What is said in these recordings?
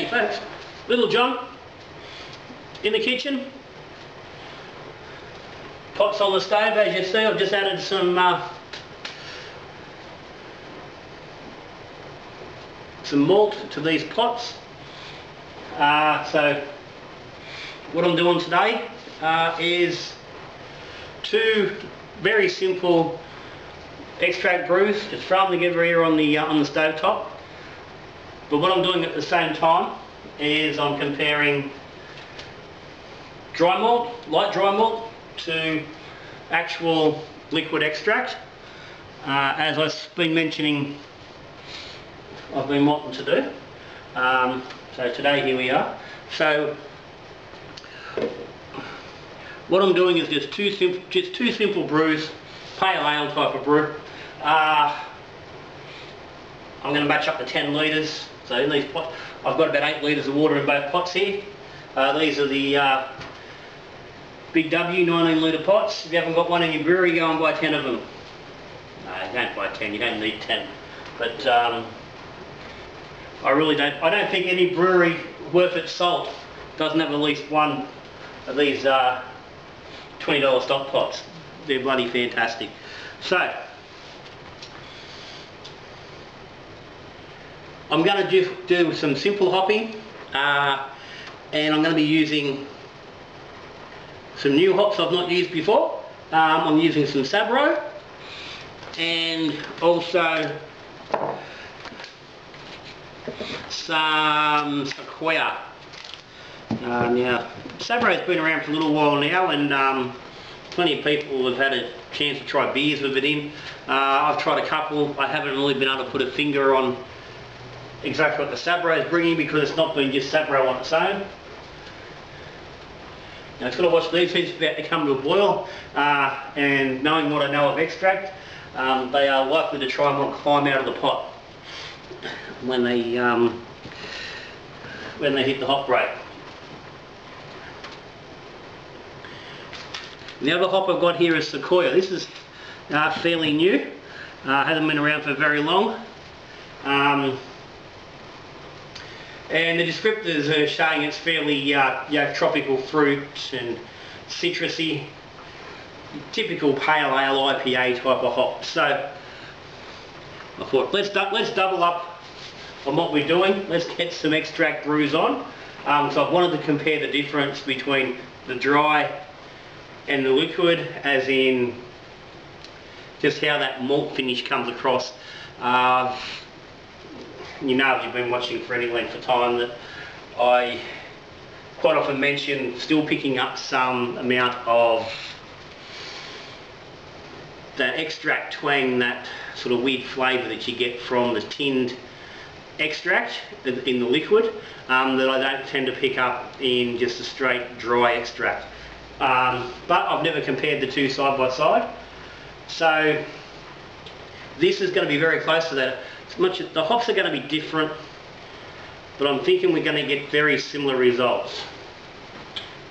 folks. Little John in the kitchen. Pots on the stove, as you see. I've just added some malt to these pots. So what I'm doing today is two very simple extract brews. Just throw them together here on the stove top. But what I'm doing at the same time is I'm comparing dry malt, light dry malt, to actual liquid extract. As I've been mentioning, I've been wanting to do. So today here we are. So what I'm doing is just two simple brews, pale ale type of brew. I'm going to match up to 10 litres. So in these pots, I've got about 8 litres of water in both pots here. These are the Big W 19 litre pots. If you haven't got one in your brewery, go and buy 10 of them. No, you don't buy 10, you don't need 10. But I don't think any brewery worth its salt doesn't have at least one of these $20 stock pots. They're bloody fantastic. So I'm going to do some simple hopping, and I'm going to be using some new hops I've not used before. I'm using some Sabro and also some Sequoia. Now, Sabro's been around for a little while now, and plenty of people have had a chance to try beers with it in. I've tried a couple. I haven't really been able to put a finger on exactly what the Sabro is bringing, because it's not been just Sabro on its own. Now, it's got to watch these things about to come to a boil, and knowing what I know of extract, they are likely to try and not climb out of the pot when they hit the hop break. The other hop I've got here is Sequoia. This is fairly new, hasn't been around for very long. And the descriptors are showing it's fairly tropical fruit and citrusy, typical pale ale IPA type of hop. So I thought let's double up on what we're doing. Let's get some extract brews on. So I wanted to compare the difference between the dry and the liquid, as in just how that malt finish comes across. You know, if you've been watching for any length of time, that I quite often mention still picking up some amount of that extract twang, that sort of weird flavour that you get from the tinned extract in the liquid, that I don't tend to pick up in just a straight dry extract. But I've never compared the two side by side. So this is going to be very close to that. The hops are going to be different, but I'm thinking we're going to get very similar results.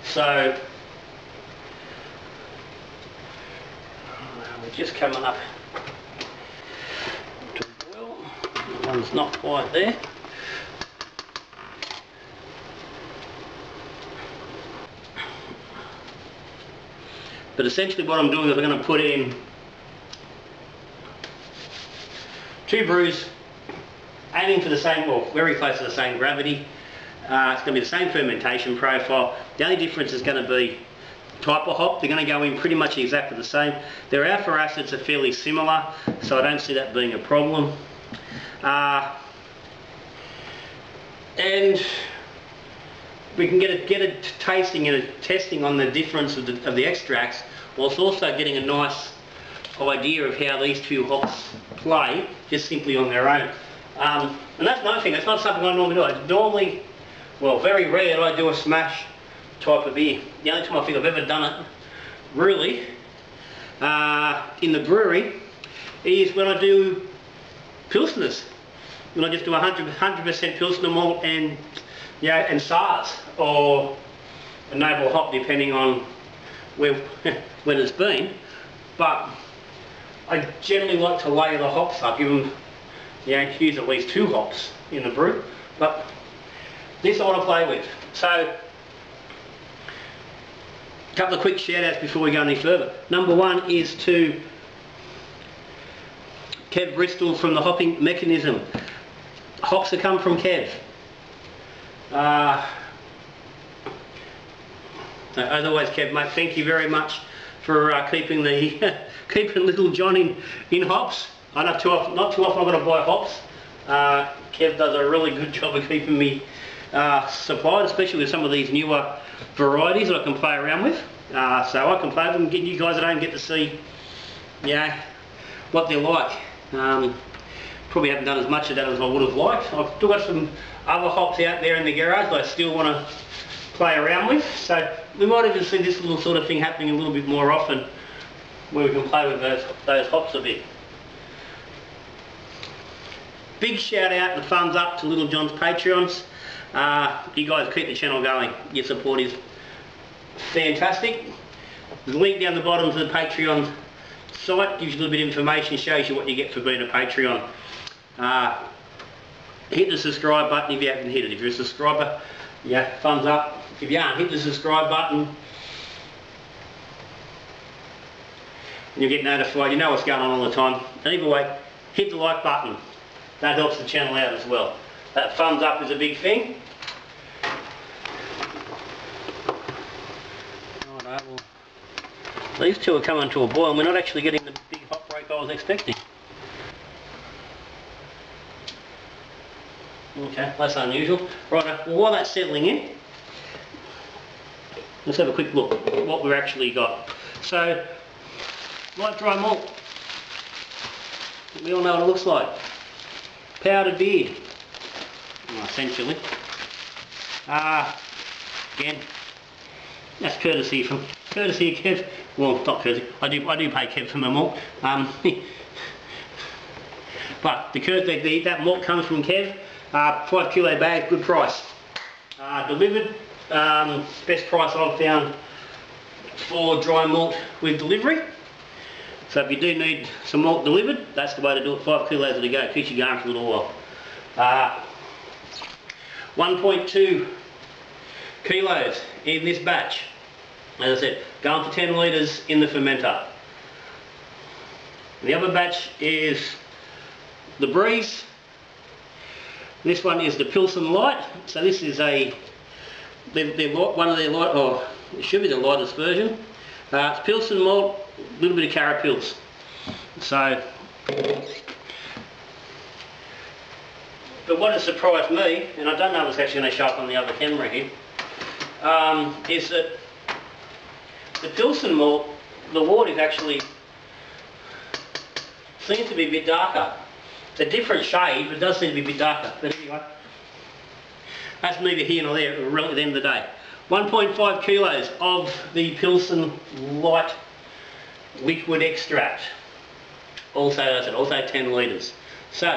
So we're just coming up to boil. One's not quite there. But essentially what I'm doing is I'm going to put in 2 brews, aiming for the same, or very close to the same gravity. It's going to be the same fermentation profile. The only difference is going to be type of hop. They're going to go in pretty much exactly the same. Their alpha acids are fairly similar, so I don't see that being a problem. And we can get a tasting and a testing on the difference of the extracts, whilst also getting a nice idea of how these two hops play just simply on their own. And that's another thing, that's not something I normally do. It's normally, well, very rare that I do a smash type of beer. The only time I think I've ever done it, really, in the brewery, is when I do Pilsners. When I just do 100% Pilsner malt and SARS, or a noble hop, depending on when it's been. But I generally like to layer the hops up, give them, use at least 2 hops in the brew. But this I want to play with. So, a couple of quick shout outs before we go any further. Number one is to Kev Bristol from the Hopping Mechanism. Hops that come from Kev. Otherwise, Kev, mate, thank you very much for keeping keeping little John in hops. I know not too often I'm going to buy hops. Kev does a really good job of keeping me supplied, especially with some of these newer varieties that I can play around with. So I can play with them, get you guys that don't get to see, what they're like. Probably haven't done as much of that as I would have liked. I've still got some other hops out there in the garage that I still want to play around with. So we might even see this little sort of thing happening a little bit more often, where we can play with those hops a bit. Big shout out and thumbs up to Little John's Patreons. You guys keep the channel going. Your support is fantastic. There's a link down the bottom to the Patreon site, gives you a little bit of information, shows you what you get for being a Patreon. Hit the subscribe button if you haven't hit it. If you're a subscriber, thumbs up. If you aren't, hit the subscribe button and you'll get notified. You know what's going on all the time. And either way, hit the like button. That helps the channel out as well. That thumbs up is a big thing. Alright, well, these two are coming to a boil and we're not actually getting the big hot break I was expecting. Okay, that's unusual. Right, well, while that's settling in, let's have a quick look at what we've actually got. So, light dry malt. We all know what it looks like. Powdered beer, essentially. Again, that's courtesy of Kev. Well, not courtesy. I do pay Kev for my malt. But that malt comes from Kev. 5 kilo bag, good price. Delivered, best price I've found for dry malt with delivery. So if you do need some malt delivered, that's the way to do it. 5 kilos at a go, keeps you going for a little while. 1.2 kilos in this batch. As I said, going for 10 litres in the fermenter. The other batch is the Breeze. This one is the Pilsen Light. So this is one of their light, or it should be the lightest version. It's Pilsen malt, a little bit of carapils. So, but what has surprised me, and I don't know if it's actually going to show up on the other camera here, is that the Pilsen malt, the water is actually seems to be a bit darker. It's a different shade, but it does seem to be a bit darker. But anyway, that's neither here nor there at the end of the day. 1.5 kilos of the Pilsen Light liquid extract. Also, as I said, also 10 litres. So,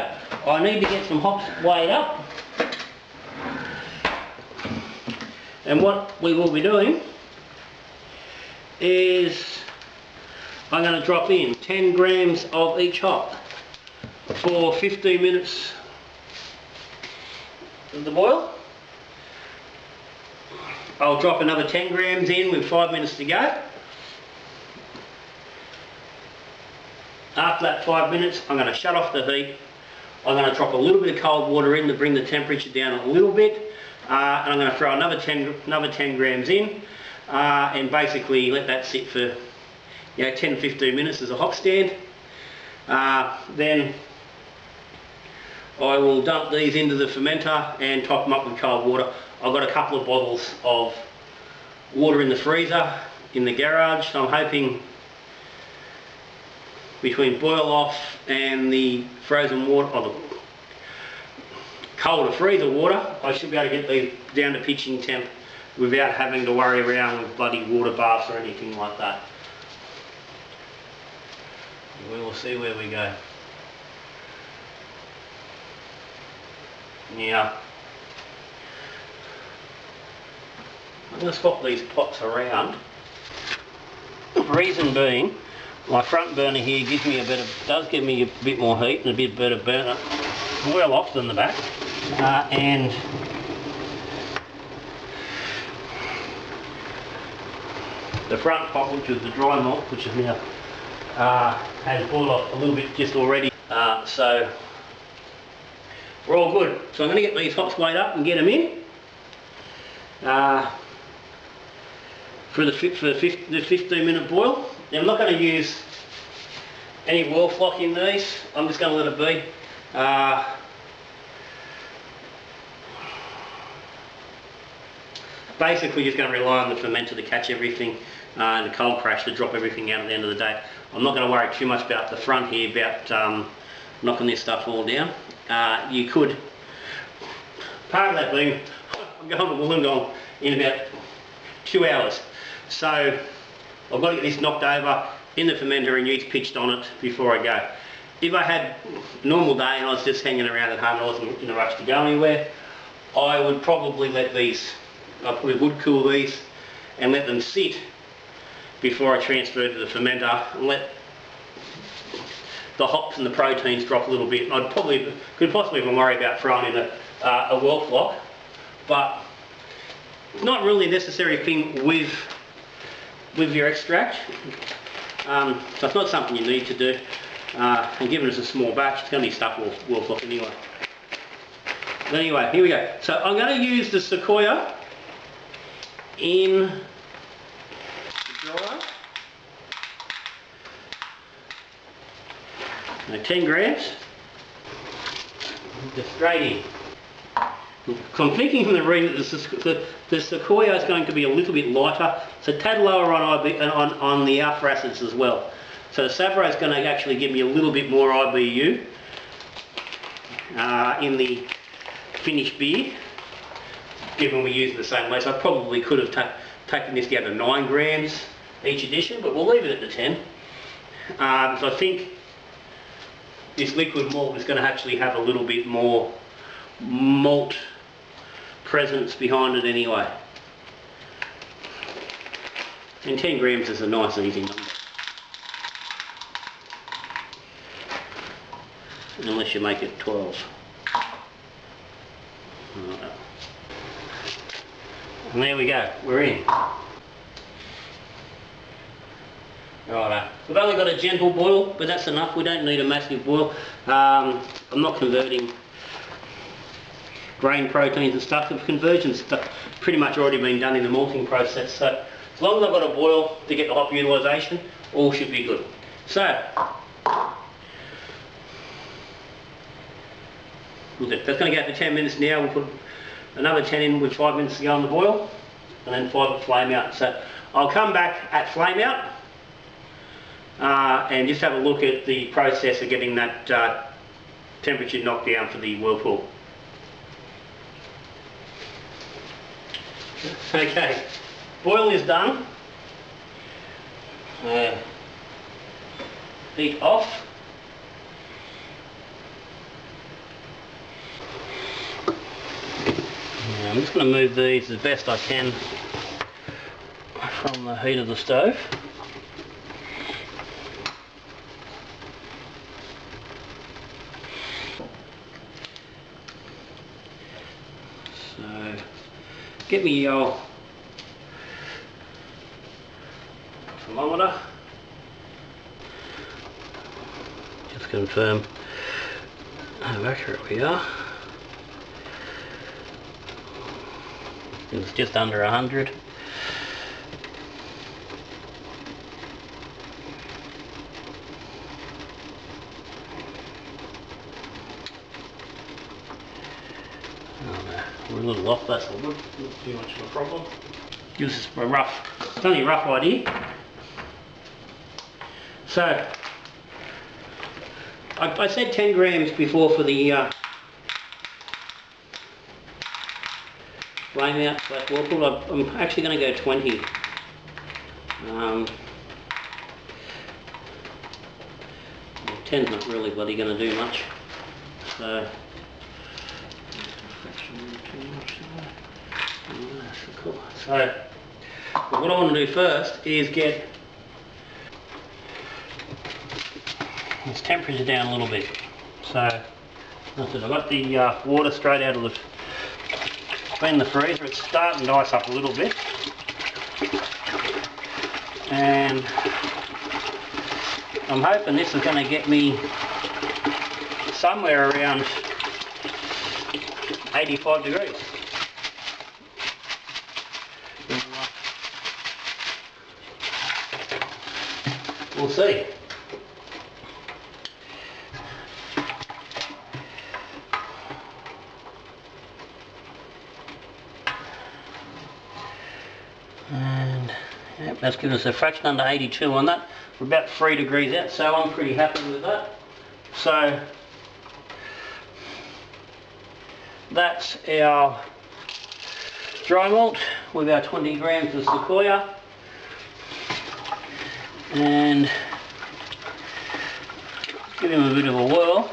I need to get some hops weighed up. And what we will be doing is I'm going to drop in 10 grams of each hop for 15 minutes of the boil. I'll drop another 10 grams in with 5 minutes to go. After that 5 minutes, I'm going to shut off the heat. I'm going to drop a little bit of cold water in to bring the temperature down a little bit. And I'm going to throw another 10 grams in and basically let that sit for 10-15 minutes as a hop stand. Then I will dump these into the fermenter and top them up with cold water. I've got a couple of bottles of water in the freezer in the garage, so I'm hoping between boil off and the frozen water, or the colder freezer water, I should be able to get these down to pitching temp without having to worry around with bloody water baths or anything like that. We will see where we go. Yeah. I'm going to swap these pots around. The reason being, my front burner here does give me a bit more heat and a bit better boil off than the back. And the front pot, which was the dry malt, which is now has boiled off a little bit just already. So we're all good. So I'm going to get these hops weighed up and get them in for the 15-minute boil. Now, I'm not going to use any whirl flock in these. I'm just going to let it be. Basically just going to rely on the fermenter to catch everything and the cold crash to drop everything out at the end of the day. I'm not going to worry too much about the front here, about knocking this stuff all down. You could, part of that being, I'm going to Wollongong in about 2 hours. So I've got to get this knocked over in the fermenter and yeast pitched on it before I go. If I had a normal day and I was just hanging around at home and I wasn't in a rush to go anywhere, I would probably let these, I probably would cool these and let them sit before I transfer to the fermenter and let the hops and the proteins drop a little bit. I'd probably, could possibly even worry about throwing in a whirl flock, but not really a necessary thing with your extract. So it's not something you need to do. And given it's a small batch, it's going to be stuck whirl flock anyway. But anyway, here we go. So I'm going to use the Sequoia in the dryer. 10 grams. Just straight in. So I'm thinking from the reading that the Sequoia is going to be a little bit lighter, so a tad lower on the alpha acids as well. So the Sabro is going to actually give me a little bit more IBU in the finished beer, given we use it the same way. So I probably could have taken this down to 9 grams each edition, but we'll leave it at the 10. So I think this liquid malt is going to actually have a little bit more malt presence behind it anyway. And 10 grams is a nice easy number. Unless you make it 12. And there we go, we're in. Righto. We've only got a gentle boil, but that's enough. We don't need a massive boil. I'm not converting grain proteins and stuff. The conversion's pretty much already been done in the malting process. So as long as I've got a boil to get the hop utilisation, all should be good. So that's going to go for 10 minutes now. We'll put another 10 in with 5 minutes to go on the boil, and then 5 at flame out. So I'll come back at flame out and just have a look at the process of getting that temperature knocked down for the whirlpool. Okay, boil is done. Heat off. I'm just going to move these as best I can from the heat of the stove. So get me your thermometer. Just confirm how accurate we are. It's just under 100. We're a little off, that's all good. Not too much of a problem. Gives us a rough, it's only a rough idea. So, I said 10 grams before for the flame out / whirlpool. I'm actually going to go 20. 10's not really bloody going to do much. So, cool. So what I want to do first is get this temperature down a little bit. So I've got the water straight out of the freezer. It's starting to ice up a little bit. And I'm hoping this is going to get me somewhere around 85 degrees. We'll see. And yep, that's given us a fraction under 82 on that. We're about 3 degrees out, so I'm pretty happy with that. So that's our dry malt with our 20 grams of Sequoia. And give him a bit of a whirl.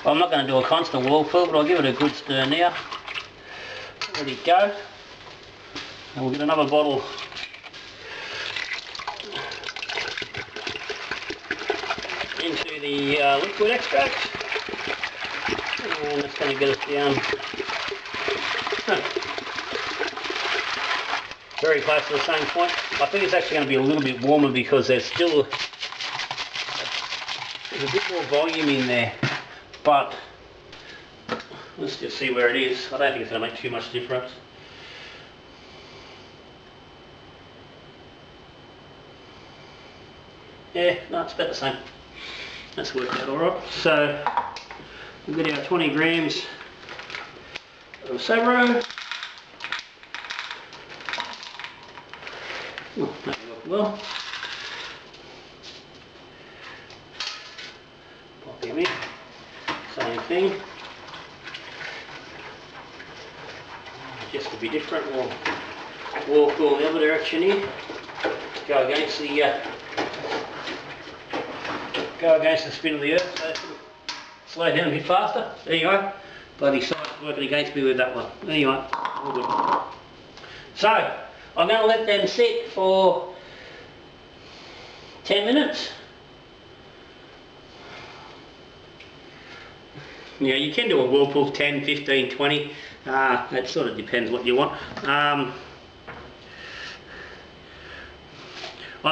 I'm not going to do a constant whirlpool, but I'll give it a good stir now. Let it go. And we'll get another bottle into the liquid extract. And that's going to get us down very close to the same point. I think it's actually going to be a little bit warmer because there's a bit more volume in there, but let's just see where it is. I don't think it's going to make too much difference. Yeah, no, it's about the same. That's worked out alright. So we've got our 20 grams of Sabro. Oh, that worked well. Pop him in. Same thing. Just to be different, we'll whirlpool in the other direction here. Go against the spin of the earth, so slow down a bit faster. There you go. Bloody sight's working against me with that one. There you are. All good. So I'm going to let them sit for 10 minutes. Yeah, you can do a whirlpool 10, 15, 20. That sort of depends what you want. I'm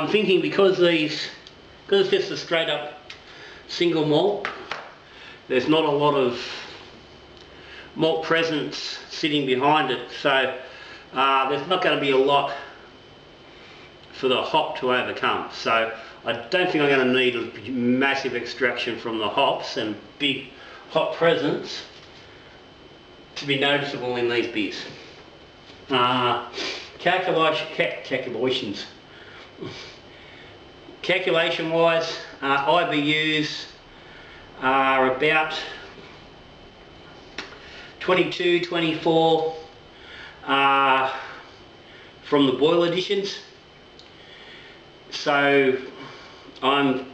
thinking because it's just a straight up single malt, there's not a lot of malt presence sitting behind it, so there's not going to be a lot for the hop to overcome. So I don't think I'm going to need a massive extraction from the hops and big hop presence to be noticeable in these beers. Calculation wise, IBUs are about 22, 24 from the boil additions. So I'm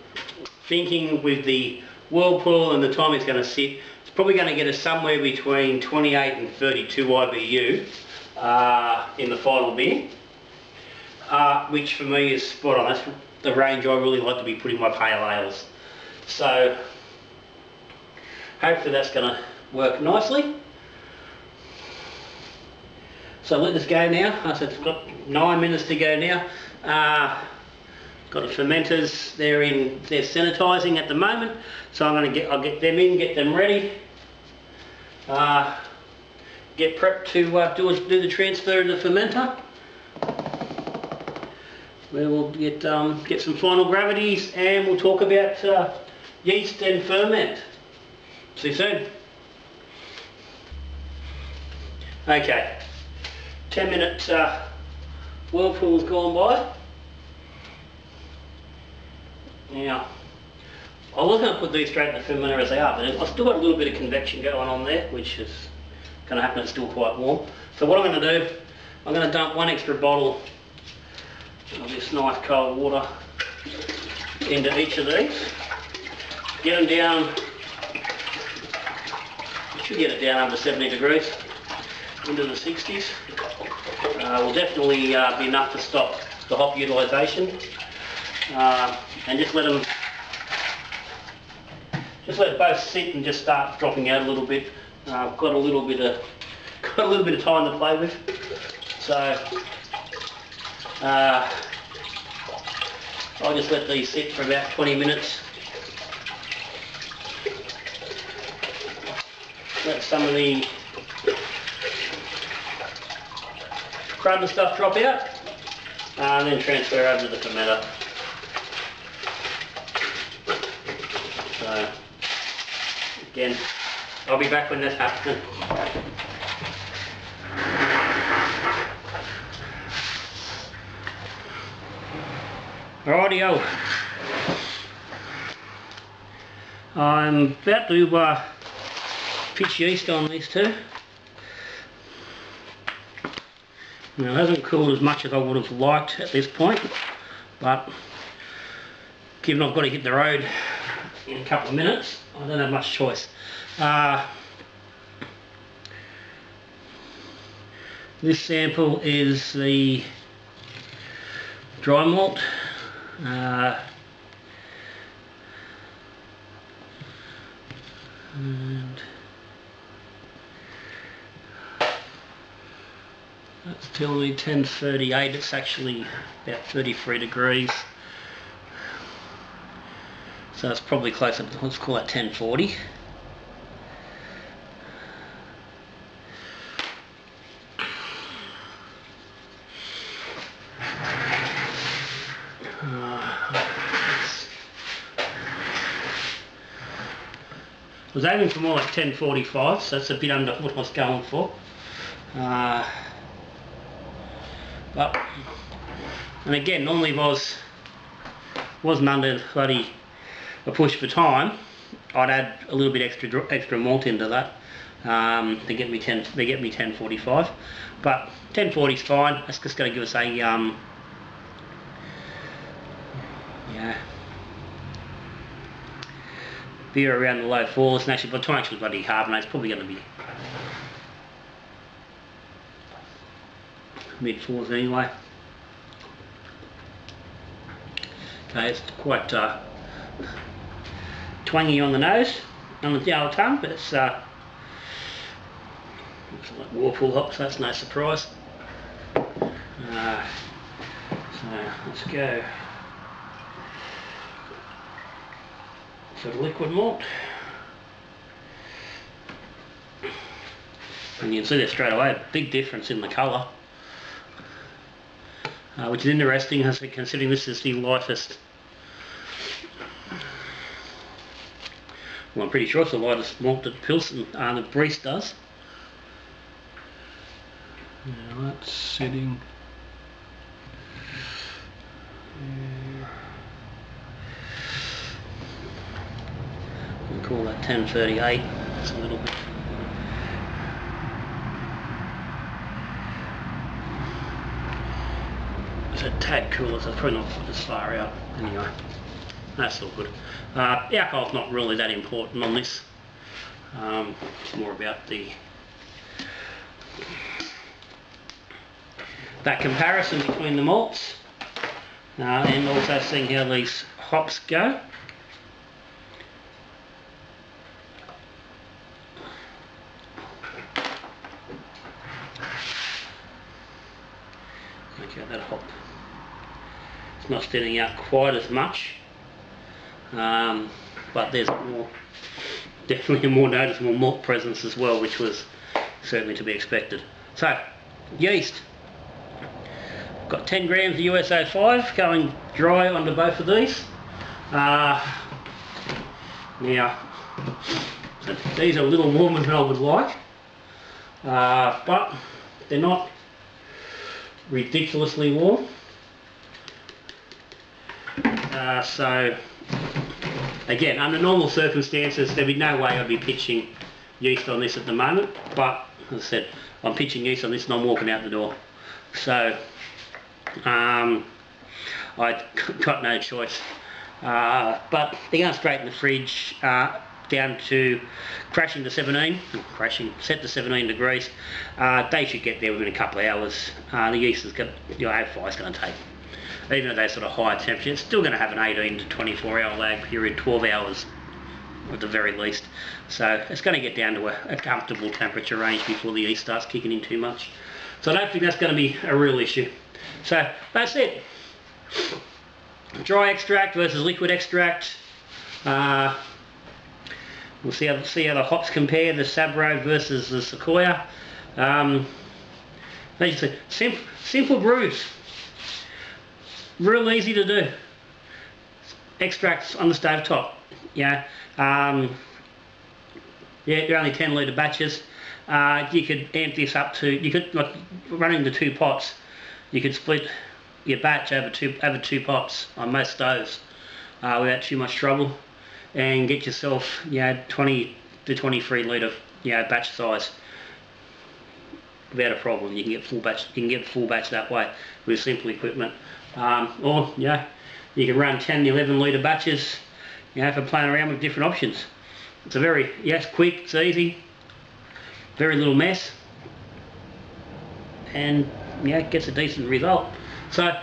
thinking with the whirlpool and the time it's going to sit, it's probably going to get us somewhere between 28 and 32 IBU in the final beer, which for me is spot on. That's the range I really like to be putting my pale ales. So hopefully that's going to work nicely. So let this go now. So it's got 9 minutes to go now. Got the fermenters, they're sanitising at the moment. So I'll get them in, get them ready. Get prepped to do the transfer of the fermenter. We will get some final gravities and we'll talk about yeast and ferment. See you soon. Okay, 10-minute whirlpool's gone by. Now, I was going to put these straight in the fermenter as they are, but I've still got a little bit of convection going on there, which is going to happen. It's still quite warm. So what I'm going to do, I'm going to dump 1 extra bottle of this nice cold water into each of these. Get them down, should get it down under 70 degrees, into the 60s. Will definitely be enough to stop the hop utilisation. And just let it both sit and just start dropping out a little bit. I've got a little bit of time to play with. So I'll just let these sit for about 20 minutes. Let some of the crud and stuff drop out, and then transfer over to the fermenter. So, again, I'll be back when that's happening. Rightio. I'm about to pitch yeast on these two. Now, it hasn't cooled as much as I would have liked at this point, but given I've got to hit the road in a couple of minutes, I don't have much choice. This sample is the dry malt. And that's telling me 1038, it's actually about 33 degrees. So it's probably closer to, let's call it 1040. I was aiming for more like 1045, so that's a bit under what I was going for. But, and again, normally if I wasn't under bloody a push for time, I'd add a little bit extra malt into that to get me 1045. But 1040 is fine. That's just going to give us a beer around the low fours, and actually by the time actually bloody carbonate, it's probably going to be mid fours anyway. Okay, it's quite twangy on the nose, on the old tongue, but it's looks like whirlpool hop, so that's no surprise. So let's go for the liquid malt, and you can see there straight away a big difference in the colour, which is interesting, as considering this is the lightest. Well, I'm pretty sure it's the lightest malt that Pilsen, the Breeze does. Now that's sitting. We'll call that 1038. It's a little bit. It's a tad cooler, so it's probably not as far out. Anyway, that's all good. The alcohol's not really that important on this. It's more about that comparison between the malts, and also seeing how these hops go. Okay, that hop, it's not standing out quite as much, but there's definitely a more noticeable malt presence as well, which was certainly to be expected. So, yeast. Got 10 grams of USA 5 going dry onto both of these. Now, these are a little warmer than I would like, but they're not ridiculously warm. So, again, under normal circumstances, there'd be no way I'd be pitching yeast on this at the moment, but as I said, I'm pitching yeast on this and I'm walking out the door. So, I got no choice, but they're going straight in the fridge, down to crashing to 17, set to 17 degrees. They should get there within a couple of hours. The yeast is going, how far it's going to take. Even at that sort of higher temperature, it's still going to have an 18 to 24 hour lag period, 12 hours at the very least. So it's going to get down to a comfortable temperature range before the yeast starts kicking in too much. So I don't think that's going to be a real issue. So that's it. dry extract versus liquid extract. We'll see how the hops compare, the Sabro versus the Sequoia. Simple brews, real easy to do. Extracts on the stovetop. Yeah, they're only 10 litre batches. You could amp this up to, you could, like running the 2 pots, you could split your batch over two pots on most stoves without too much trouble, and get yourself 20 to 23 litre batch size without a problem. You can get full batch. You can get full batch that way with simple equipment, or you can run 10 to 11 litre batches. For playing around with different options. It's a very it's quick, it's easy, very little mess, and it gets a decent result. So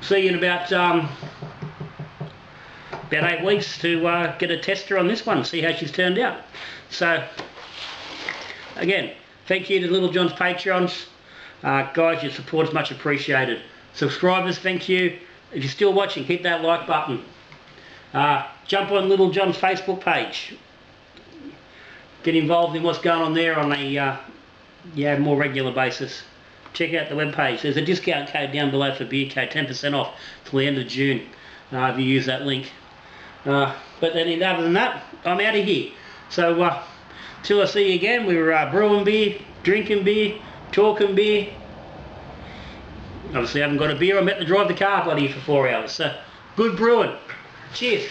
see you in about 8 weeks to get a tester on this one, see how she's turned out. So again, thank you to Little John's Patreons. Guys, your support is much appreciated. Subscribers, thank you. If you're still watching, hit that like button. Jump on Little John's Facebook page. Get involved in what's going on there on a more regular basis. Check out the webpage. There's a discount code down below for beer code, 10% off till the end of June if you use that link. But then other than that, I'm out of here. So till I see you again, we were brewing beer, drinking beer, talking beer. Obviously I haven't got a beer. I'm about to drive the car bloody for 4 hours. So good brewing. Cheers.